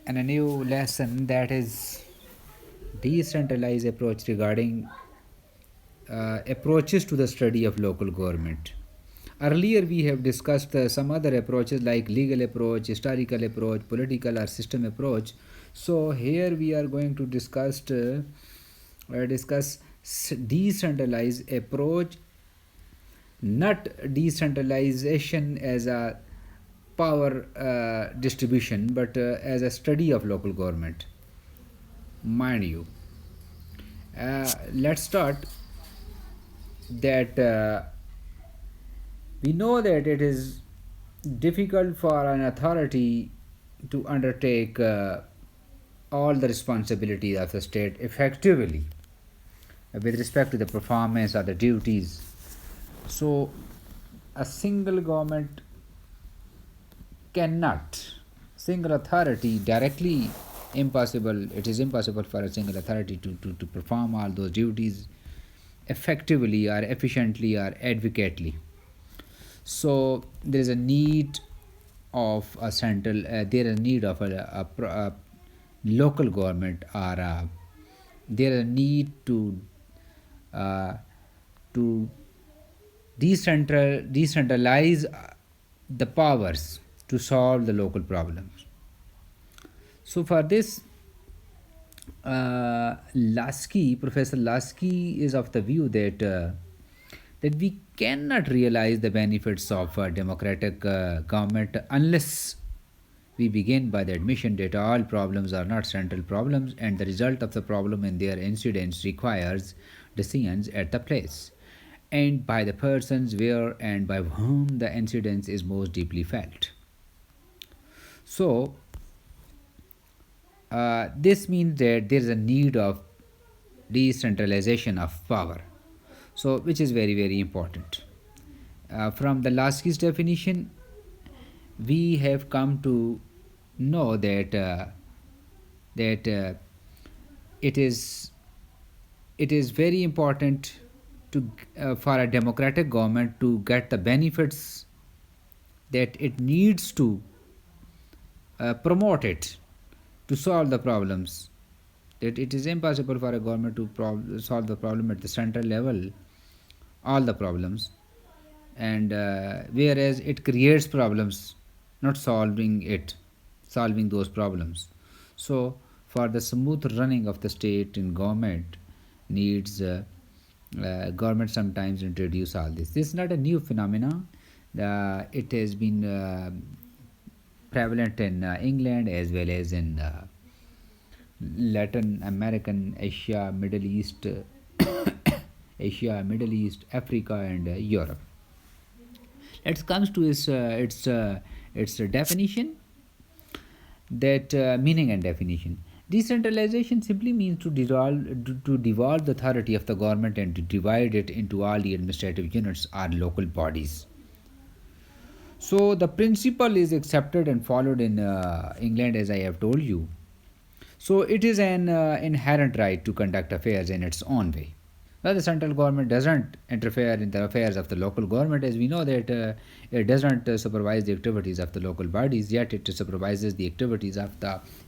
and a new lesson, that is decentralized approach regarding approaches to the study of local government. Earlier, we have discussed some other approaches like legal approach, historical approach, political or system approach. So here we are going to discuss decentralized approach, not decentralization as a power distribution, but as a study of local government. Mind you, let's start that we know that it is difficult for an authority to undertake all the responsibilities of the state effectively with respect to the performance of the duties. So, a single government cannot, single authority directly impossible, it is impossible for a single authority to perform all those duties effectively or efficiently or adequately. So there is a need of a central, there is a need of a local government, or there is a need uh, to decentralize the powers to solve the local problems. So for this, Professor Lasky is of the view that we cannot realize the benefits of a democratic government unless we begin by the admission that all problems are not central problems, and the result of the problem and their incidence requires decisions at the place and by the persons where and by whom the incidence is most deeply felt. So, this means that there is a need of decentralization of power, so which is very very important. From the Lasky's definition, we have come to know that it is very important to for a democratic government to get the benefits that it needs to promote it to solve the problems, that it is impossible for a government to solve the problem at the central level, all the problems, and whereas it creates problems, not solving those problems. So for the smooth running of the state and government needs, government sometimes introduce all this is not a new phenomena. It has been prevalent in England as well as in Latin American, Asia, Middle East, Asia, Middle East, Africa, and Europe. It comes to its definition, that meaning and definition. Decentralization simply means to devolve the authority of the government and to divide it into all the administrative units or local bodies. So the principle is accepted and followed in England, as I have told you. So it is an inherent right to conduct affairs in its own way. Well, the central government doesn't interfere in the affairs of the local government, as we know that it doesn't supervise the activities of the local bodies, yet it supervises the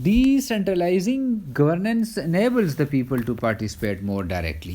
Decentralizing governance enables the people to participate more directly.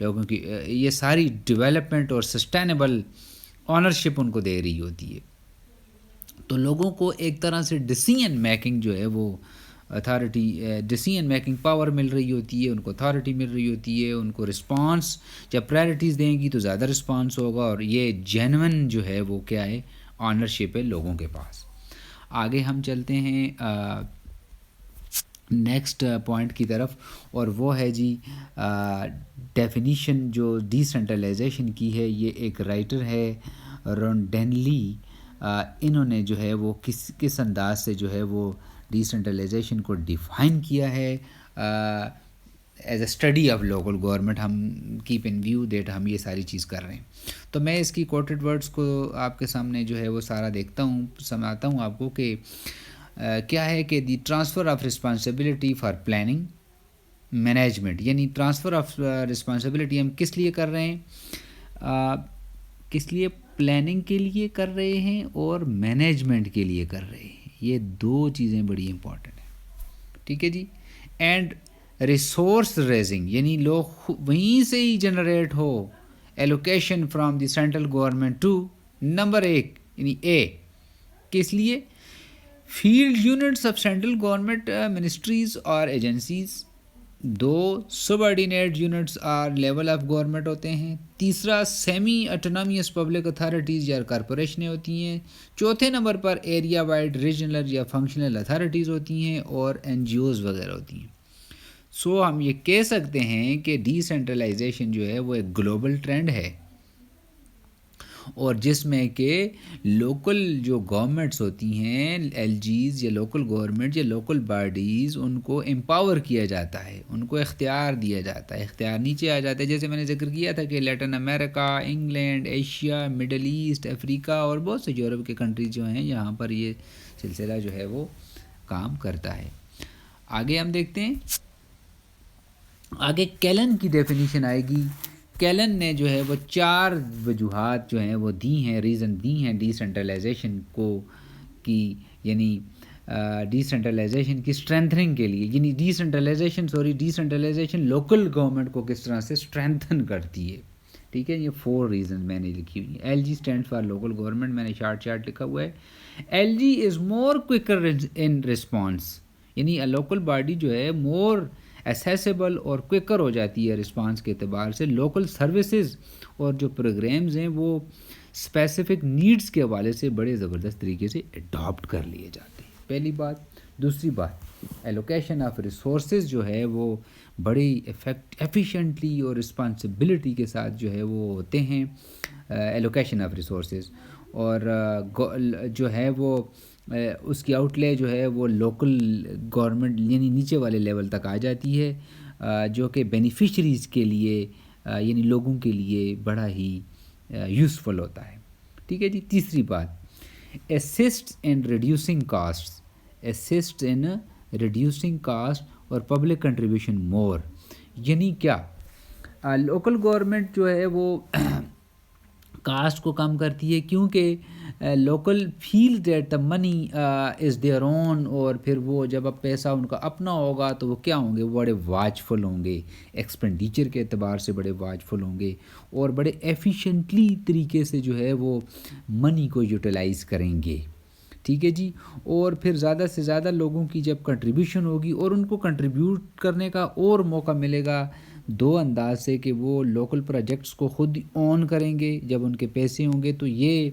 لوگوں کی یہ ساری development اور sustainable ownership ان کو دے رہی ہوتی ہے. تو لوگوں کو ایک طرح سے ڈیسیژن میکنگ جو ہے وہ اتھارٹی ڈیسیژن میکنگ پاور مل رہی ہوتی ہے، ان کو اتھارٹی مل رہی ہوتی ہے، ان کو رسپانس جب پرائرٹیز دیں گی تو زیادہ رسپانس ہوگا، اور یہ جینون جو ہے وہ کیا ہے، آنرشپ ہے لوگوں کے پاس. آگے ہم چلتے ہیں نیکسٹ پوائنٹ کی طرف، اور وہ ہے جی ڈیفینیشن جو ڈی سینٹرلائزیشن کی ہے. یہ ایک رائٹر ہے رونڈینلی، انہوں نے جو ہے وہ کس انداز سے جو ہے وہ ڈی سینٹرلائزیشن کو ڈیفائن کیا ہے as a study of local government. ہم کیپ ان ویو دیٹ ہم یہ ساری چیز کر رہے ہیں. تو میں اس کی کوٹڈ ورڈز کو آپ کے سامنے جو ہے وہ سارا دیکھتا ہوں، سمجھاتا ہوں آپ کو کہ کیا ہے کہ the transfer of responsibility for planning management, یعنی ٹرانسفر آف رسپانسبلٹی ہم کس لیے کر رہے ہیں، کس لیے پلاننگ کے لیے کر رہے ہیں اور مینجمنٹ کے لیے کر رہے ہیں. یہ دو چیزیں بڑی امپورٹنٹ ہیں، ٹھیک ہے جی. اینڈ ریسورس ریزنگ، یعنی لوگ وہیں سے ہی جنریٹ ہو، allocation from the central government to number 1 یعنی اے. کس لیے؟ Field units of central government ministries اور ایجنسیز. 2 سب آرڈینیٹ یونٹس اور لیول آف گورنمنٹ ہوتے ہیں. تیسرا سیمی اٹونومیس پبلک اتھارٹیز یا کارپوریشنیں ہوتی ہیں. چوتھے نمبر پر ایریا وائڈ ریجنل یا فنکشنل اتھارٹیز ہوتی ہیں اور این جی اوز وغیرہ ہوتی ہیں. سو ہم یہ کہہ سکتے ہیں کہ ڈی سینٹرلائزیشن جو ہے وہ ایک گلوبل ٹرینڈ ہے، اور جس میں کہ لوکل جو گورنمنٹس ہوتی ہیں، ایل جیز یا لوکل گورنمنٹ یا لوکل باڈیز، ان کو امپاور کیا جاتا ہے، ان کو اختیار دیا جاتا ہے، اختیار نیچے آ جاتا ہے. جیسے میں نے ذکر کیا تھا کہ لیٹن امریکہ، انگلینڈ، ایشیا، مڈل ایسٹ، افریقہ اور بہت سے یورپ کے کنٹریز جو ہیں، یہاں پر یہ سلسلہ جو ہے وہ کام کرتا ہے. آگے ہم دیکھتے ہیں، آگے کیلن کی ڈیفینیشن آئے گی. کیلن نے جو ہے وہ 4 وجوہات جو ہیں وہ دی ہیں، ریزن دی ہیں ڈی سینٹرلائزیشن کو کی، یعنی ڈی سینٹرلائزیشن کی اسٹرینتھننگ کے لیے، یعنی ڈی سینٹرلائزیشن لوکل گورنمنٹ کو کس طرح سے اسٹرینتھن کرتی ہے. ٹھیک ہے، یہ 4 ریزن میں نے لکھی ہوئی ہیں. L G stand for local government, میں نے چارٹ لکھا ہوا ہے. L G is more quicker in response, یعنی لوکل باڈی جو ہے مور ایسیسیبل اور کوئکر ہو جاتی ہے رسپانس کے اعتبار سے. لوکل سروسز اور جو پروگرامز ہیں وہ اسپیسیفک نیڈز کے حوالے سے بڑے زبردست طریقے سے اڈاپٹ کر لیے جاتے ہیں، پہلی بات. دوسری بات، ایلوکیشن آف ریسورسز جو ہے وہ بڑی ایفیشینٹلی اور رسپانسبلٹی کے ساتھ جو ہے وہ ہوتے ہیں ایلوکیشن آف ریسورسز، اور جو ہے وہ اس کی آؤٹ لے جو ہے وہ لوکل گورنمنٹ یعنی نیچے والے لیول تک آ جاتی ہے، جو کہ بینیفیشریز کے لیے یعنی لوگوں کے لیے بڑا ہی یوزفل ہوتا ہے. ٹھیک ہے جی. تیسری بات، اسسٹ ان ریڈیوسنگ کاسٹ اور پبلک کنٹریبیوشن مور. یعنی کیا؟ لوکل گورنمنٹ جو ہے وہ کاسٹ کو کم کرتی ہے، کیونکہ local feel that the money is their own, اور پھر وہ جب اب پیسہ ان کا اپنا ہوگا تو وہ کیا ہوں گے، وہ بڑے واچفل ہوں گے، ایکسپینڈیچر کے اعتبار سے بڑے واچفل ہوں گے، اور بڑے ایفیشینٹلی طریقے سے جو ہے وہ منی کو یوٹیلائز کریں گے. ٹھیک ہے جی. اور پھر زیادہ سے زیادہ لوگوں کی جب کنٹریبیوشن ہوگی اور ان کو کنٹریبیوٹ کرنے کا اور موقع ملے گا 2 انداز سے، کہ وہ لوکل پروجیکٹس کو خود اون کریں گے جب ان کے پیسے ہوں گے. تو یہ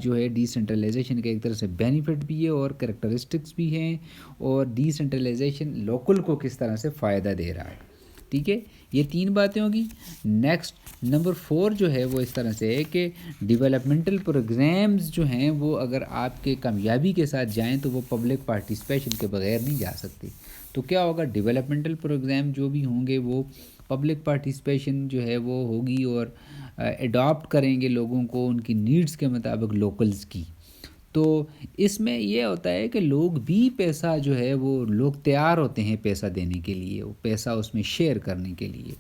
جو ہے ڈی سینٹرلائزیشن کے ایک طرح سے بینیفٹ بھی ہے اور کریکٹرسٹکس بھی ہیں، اور ڈی سینٹرلائزیشن لوکل کو کس طرح سے فائدہ دے رہا ہے. ٹھیک ہے، یہ 3 باتیں ہوگی. نیکسٹ نمبر 4 جو ہے وہ اس طرح سے ہے کہ ڈیولپمنٹل پروگرامز جو ہیں وہ اگر آپ کے کامیابی کے ساتھ جائیں تو وہ پبلک پارٹیسپیشن کے بغیر نہیں جا سکتے. تو کیا ہوگا، ڈیولپمنٹل پروگرام جو بھی ہوں گے وہ پبلک پارٹیسپیشن جو ہے وہ ہوگی، اور اڈاپٹ کریں گے لوگوں کو ان کی نیڈز کے مطابق لوکلز کی. تو اس میں یہ ہوتا ہے کہ لوگ بھی پیسہ جو ہے وہ لوگ تیار ہوتے ہیں پیسہ دینے کے لیے، وہ پیسہ اس میں شیئر کرنے کے لیے.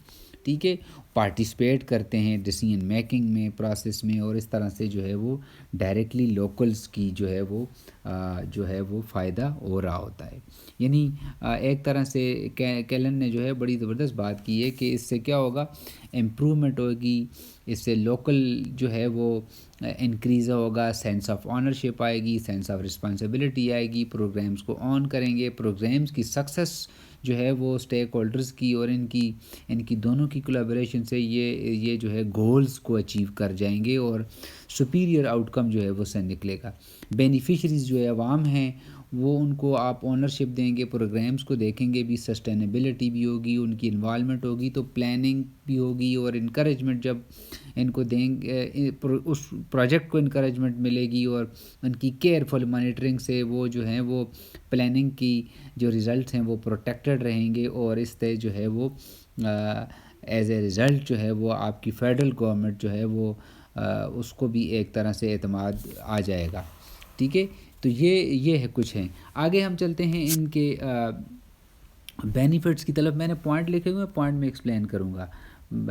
ٹھیک ہے، پارٹیسپیٹ کرتے ہیں ڈیسیژن میکنگ میں، پروسیس میں، اور اس طرح سے جو ہے وہ ڈائریکٹلی لوکلز کی جو ہے وہ فائدہ ہو رہا ہوتا ہے. یعنی ایک طرح سے کیلن نے جو ہے بڑی زبردست بات کی ہے کہ اس سے کیا ہوگا، امپرومنٹ ہوگی، اس سے لوکل جو ہے وہ انکریز ہوگا، سینس آف آنرشپ آئے گی، سینس آف رسپانسبلٹی آئے گی، پروگرامز کو آن کریں گے، پروگرامز کی سکسیس جو ہے وہ اسٹیک ہولڈرز کی اور ان کی دونوں کی کولیبریشن سے یہ جو ہے گولز کو اچیو کر جائیں گے اور سپیریئر آؤٹ کم جو ہے وہ سے نکلے گا. بینیفیشریز جو ہے عوام ہیں وہ ان کو آپ اونرشپ دیں گے، پروگرامز کو دیکھیں گے بھی، سسٹینیبلٹی بھی ہوگی، ان کی انوالومنٹ ہوگی تو پلاننگ بھی ہوگی، اور انکریجمنٹ جب ان کو دیں گے، اس پروجیکٹ کو انکریجمنٹ ملے گی، اور ان کی کیئرفل مانیٹرنگ سے وہ جو ہیں وہ پلاننگ کی جو ریزلٹس ہیں وہ پروٹیکٹڈ رہیں گے، اور اس سے جو ہے وہ ایز اے ریزلٹ جو ہے وہ آپ کی فیڈرل گورنمنٹ جو ہے وہ اس کو بھی ایک طرح سے اعتماد آ جائے گا. ٹھیک ہے، تو یہ ہے کچھ ہیں. آگے ہم چلتے ہیں ان کے بینیفٹس کی طرف. میں نے پوائنٹ لکھے ہوئے ہیں، پوائنٹ میں ایکسپلین کروں گا،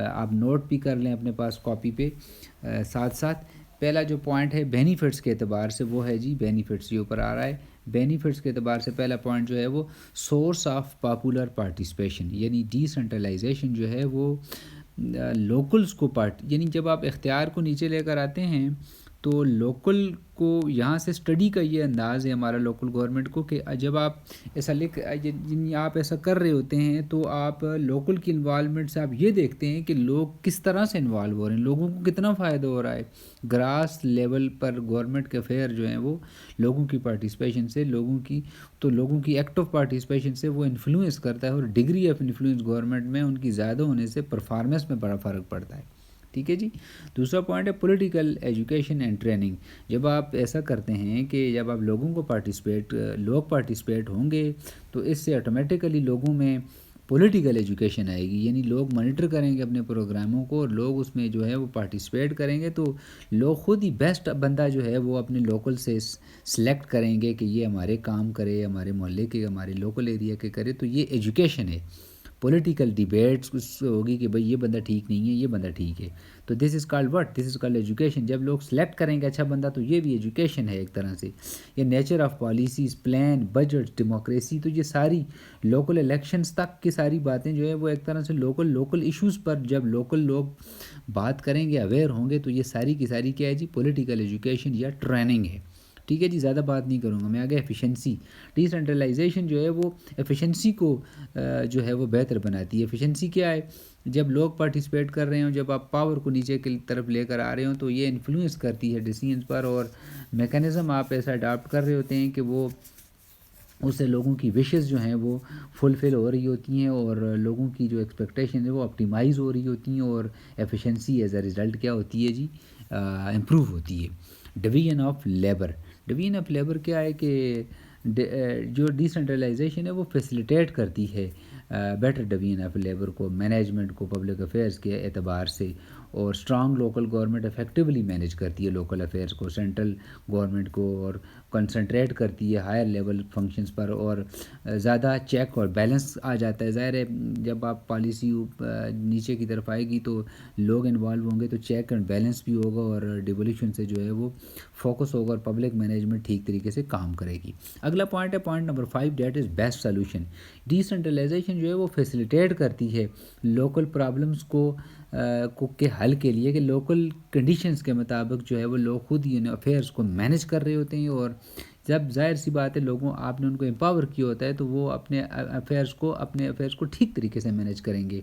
آپ نوٹ بھی کر لیں اپنے پاس کاپی پہ ساتھ ساتھ. پہلا جو پوائنٹ ہے بینیفٹس کے اعتبار سے وہ ہے جی، بینیفٹس یہ اوپر آ رہا ہے. بینیفٹس کے اعتبار سے پہلا پوائنٹ جو ہے وہ سورس آف پاپولر پارٹیسپیشن، یعنی ڈی سینٹرلائزیشن جو ہے وہ لوکلز کو یعنی جب آپ اختیار کو نیچے لے کر آتے ہیں تو لوکل کو یہاں سے اسٹڈی کا یہ انداز ہے ہمارا لوکل گورنمنٹ کو کہ جب آپ آپ ایسا کر رہے ہوتے ہیں تو آپ لوکل کی انوالومنٹ سے آپ یہ دیکھتے ہیں کہ لوگ کس طرح سے انوالو ہو رہے ہیں، لوگوں کو کتنا فائدہ ہو رہا ہے. گراس لیول پر گورنمنٹ کے افیئر جو ہیں وہ لوگوں کی پارٹیسپیشن سے، لوگوں کی ایکٹیو پارٹیسپیشن سے وہ انفلوئنس کرتا ہے، اور ڈگری آف انفلوئنس گورنمنٹ میں ان کی زیادہ ہونے سے پرفارمنس میں بڑا فرق پڑتا ہے. ٹھیک ہے جی. دوسرا پوائنٹ ہے پولیٹیکل ایجوکیشن اینڈ ٹریننگ. جب آپ ایسا کرتے ہیں کہ جب آپ لوگوں کو لوگ پارٹیسپیٹ ہوں گے تو اس سے آٹومیٹیکلی لوگوں میں پولیٹیکل ایجوکیشن آئے گی، یعنی لوگ مانیٹر کریں گے اپنے پروگراموں کو، اور لوگ اس میں جو ہے وہ پارٹیسپیٹ کریں گے تو لوگ خود ہی بیسٹ بندہ جو ہے وہ اپنے لوکل سے سلیکٹ کریں گے کہ یہ ہمارے کام کرے، ہمارے محلے کے، ہمارے لوکل ایریا کے کرے. تو یہ ایجوکیشن ہے. پولیٹیکل ڈیبیٹس اس ہوگی کہ بھئی یہ بندہ ٹھیک نہیں ہے، یہ بندہ ٹھیک ہے، تو دس از کالڈ ایجوکیشن. جب لوگ سلیکٹ کریں گے اچھا بندہ تو یہ بھی ایجوکیشن ہے ایک طرح سے. یہ nature of policies, plan, budget, democracy, تو یہ ساری لوکل الیکشنز تک کی ساری باتیں جو ہے وہ ایک طرح سے لوکل ایشوز پر جب لوکل لوگ بات کریں گے، اویئر ہوں گے، تو یہ ساری کی ساری کیا ہے جی، پولیٹیکل ایجوکیشن یا ٹریننگ ہے. ٹھیک ہے جی. زیادہ بات نہیں کروں گا میں. آگے ایفیشنسی. ڈی سینٹرلائزیشن جو ہے وہ ایفیشنسی کو جو ہے وہ بہتر بناتی ہے. ایفیشنسی کیا ہے؟ جب لوگ پارٹیسپیٹ کر رہے ہوں، جب آپ پاور کو نیچے کی طرف لے کر آ رہے ہوں تو یہ انفلوئنس کرتی ہے ڈیسیژنز پر، اور میکانزم آپ ایسا اڈاپٹ کر رہے ہوتے ہیں کہ وہ اس سے لوگوں کی وشز جو ہیں وہ فلفل ہو رہی ہوتی ہیں، اور لوگوں کی جو ایکسپیکٹیشن ہے وہ آپٹیمائز ہو رہی ہوتی ہیں، اور ایفیشنسی ایز اے ریزلٹ کیا ہوتی ہے جی، امپروو ہوتی ہے. Division of labour. Division of labour کیا ہے کہ جو ڈی سینٹرلائزیشن ہے وہ فیسیلیٹیٹ کرتی ہے بیٹر ڈویژن آف لیبر کو، مینجمنٹ کو پبلک افیئرس کے اعتبار سے، اور strong local government effectively manage کرتی ہے لوکل افیئرس کو، سینٹرل گورنمنٹ کو، اور کنسنٹریٹ کرتی ہے ہائر لیول فنکشنز پر، اور زیادہ چیک اور بیلنس آ جاتا ہے. ظاہر ہے جب آپ پالیسی نیچے کی طرف آئے گی تو لوگ انوالو ہوں گے تو چیک اینڈ بیلنس بھی ہوگا، اور ڈیولیوشن سے جو ہے وہ فوکس ہوگا، اور پبلک مینجمنٹ ٹھیک طریقے سے کام کرے گی. اگلا پوائنٹ ہے point number 5، that is best solution. Decentralisation جو ہے وہ فیسیلیٹیٹ کرتی ہے لوکل پرابلمس کو کے حل کے لیے، کہ لوکل کنڈیشنز کے مطابق جو ہے وہ لوگ خود ہی افیئرس کو مینیج کر رہے ہوتے ہیں، اور جب ظاہر سی بات ہے لوگوں آپ نے ان کو امپاور کیا ہوتا ہے تو وہ اپنے افیئرس کو ٹھیک طریقے سے مینیج کریں گے،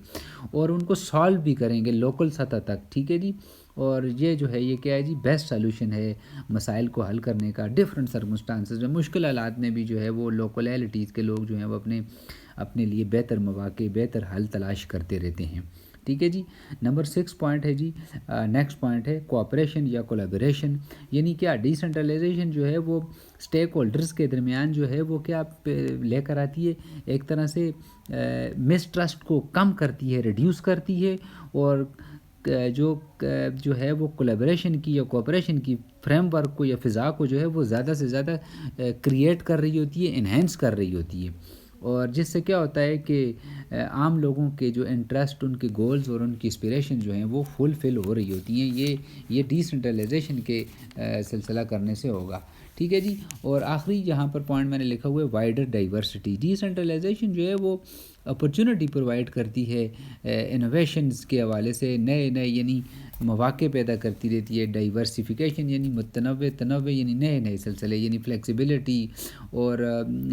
اور ان کو سالو بھی کریں گے لوکل سطح تک. ٹھیک ہے جی. اور یہ جو ہے یہ کیا ہے جی، بیسٹ سولوشن ہے مسائل کو حل کرنے کا. ڈفرینٹ سرکمسٹانسز میں، مشکل حالات میں بھی جو ہے وہ لوکلیلٹیز کے لوگ جو ہیں وہ اپنے لیے بہتر مواقع، بہتر حل تلاش کرتے رہتے ہیں. ٹھیک ہے جی. نمبر 6 پوائنٹ ہے جی، نیکسٹ پوائنٹ ہے کوآپریشن یا کولیبریشن. یعنی کیا ڈی سینٹرلائزیشن جو ہے وہ اسٹیک ہولڈرز کے درمیان جو ہے وہ کیا لے کر آتی ہے، ایک طرح سے مسٹرسٹ کو کم کرتی ہے، ریڈیوس کرتی ہے، اور جو ہے وہ کولیبریشن کی یا کوآپریشن کی فریم ورک کو یا فضا کو جو ہے وہ زیادہ سے زیادہ کریٹ کر رہی ہوتی ہے، انہینس کر رہی ہوتی ہے. اور جس سے کیا ہوتا ہے کہ عام لوگوں کے جو انٹرسٹ، ان کے گولز اور ان کی اسپریشن جو ہیں وہ فل ہو رہی ہوتی ہیں. یہ ڈیسنٹرلائزیشن کے سلسلہ کرنے سے ہوگا. ٹھیک ہے جی. اور آخری یہاں پر پوائنٹ میں نے لکھا ہوا ہے وائڈر ڈائیورسٹی. ڈیسنٹرلائزیشن جو ہے وہ اپرچونٹی پرووائڈ کرتی ہے انوویشنز کے حوالے سے، نئے یعنی مواقع پیدا کرتی رہتی ہے. ڈائیورسیفیکیشن یعنی تنوع یعنی نئے سلسلے، یعنی فلیکسیبلٹی، اور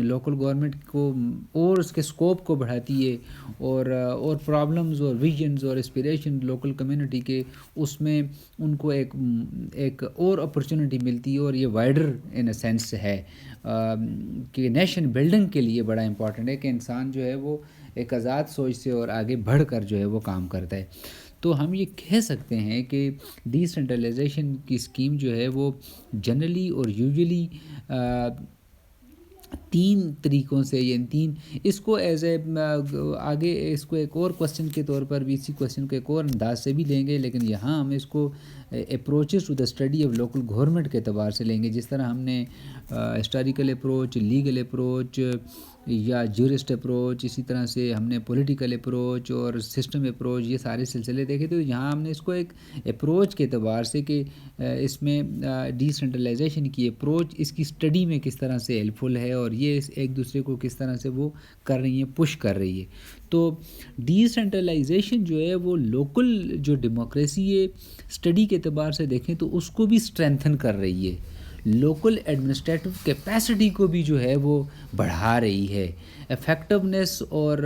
لوکل گورنمنٹ کو اور اس کے اسکوپ کو بڑھاتی ہے، اور پرابلمز اور ویژنز اور اسپریشن لوکل کمیونٹی کے، اس میں ان کو ایک اور اپرچونٹی ملتی ہے. اور یہ وائڈر ان اے سینس ہے کہ نیشن بلڈنگ کے لیے بڑا امپورٹنٹ ہے کہ انسان جو ہے وہ ایک آزاد سوچ سے اور آگے بڑھ کر جو ہے وہ کام کرتا ہے. تو ہم یہ کہہ سکتے ہیں کہ ڈیسنٹرلائزیشن کی اسکیم جو ہے وہ جنرلی اور یوزلی 3 طریقوں سے، یعنی اس کو ایز اے آگے اس کو ایک اور کوسچن کے طور پر بھی، اسی کوسچن کو ایک اور انداز سے بھی لیں گے، لیکن یہاں ہم اس کو approaches to the study of local government کے اعتبار سے لیں گے. جس طرح ہم نے ہسٹوریکل اپروچ، لیگل اپروچ یا جورسٹ اپروچ، اسی طرح سے ہم نے پولیٹیکل اپروچ اور سسٹم اپروچ، یہ سارے سلسلے دیکھے. تو یہاں ہم نے اس کو ایک اپروچ کے اعتبار سے کہ اس میں ڈیسنٹرلائزیشن کی اپروچ اس کی اسٹڈی میں کس طرح سے ہیلپ فل ہے، اور یہ ایک دوسرے کو کس طرح سے وہ کر رہی ہیں، پش کر رہی ہے. تو ڈیسنٹرلائزیشن جو ہے وہ لوکل جو ڈیموکریسی ہے اسٹڈی کے اعتبار سے دیکھیں تو اس کو بھی اسٹرینتھن کر رہی ہے، لوکل ایڈمنسٹریٹو کیپیسٹی کو بھی جو ہے وہ بڑھا رہی ہے، افیکٹونیس اور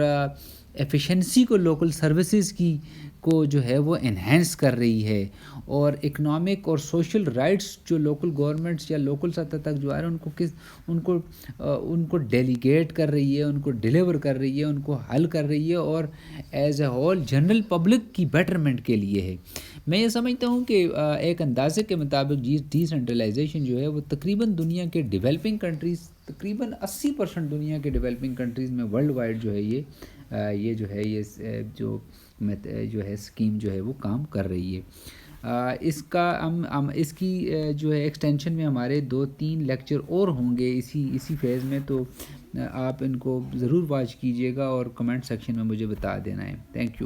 ایفیشنسی کو لوکل سروسز کی کو جو ہے وہ انہینس کر رہی ہے، اور اکنامک اور سوشل رائٹس جو لوکل گورنمنٹس یا لوکل سطح تک جو آ رہے ہیں ان کو ڈیلیگیٹ کر رہی ہے، ان کو ڈیلیور کر رہی ہے، ان کو حل کر رہی ہے، اور as a whole general public کی بیٹرمنٹ کے لیے ہے. میں یہ سمجھتا ہوں کہ ایک اندازے کے مطابق ڈیسنٹرلائزیشن جو ہے وہ تقریباً دنیا کے ڈیولپنگ کنٹریز، تقریباً 80% دنیا کے ڈیولپنگ کنٹریز میں ورلڈ وائڈ جو ہے یہ جو ہے اسکیم جو ہے وہ کام کر رہی ہے. اس کا اس کی جو ہے ایکسٹینشن میں ہمارے 2-3 لیکچر اور ہوں گے اسی فیز میں، تو آپ ان کو ضرور واچ کیجیے گا اور کمنٹ سیکشن میں مجھے بتا دینا ہے. Thank you.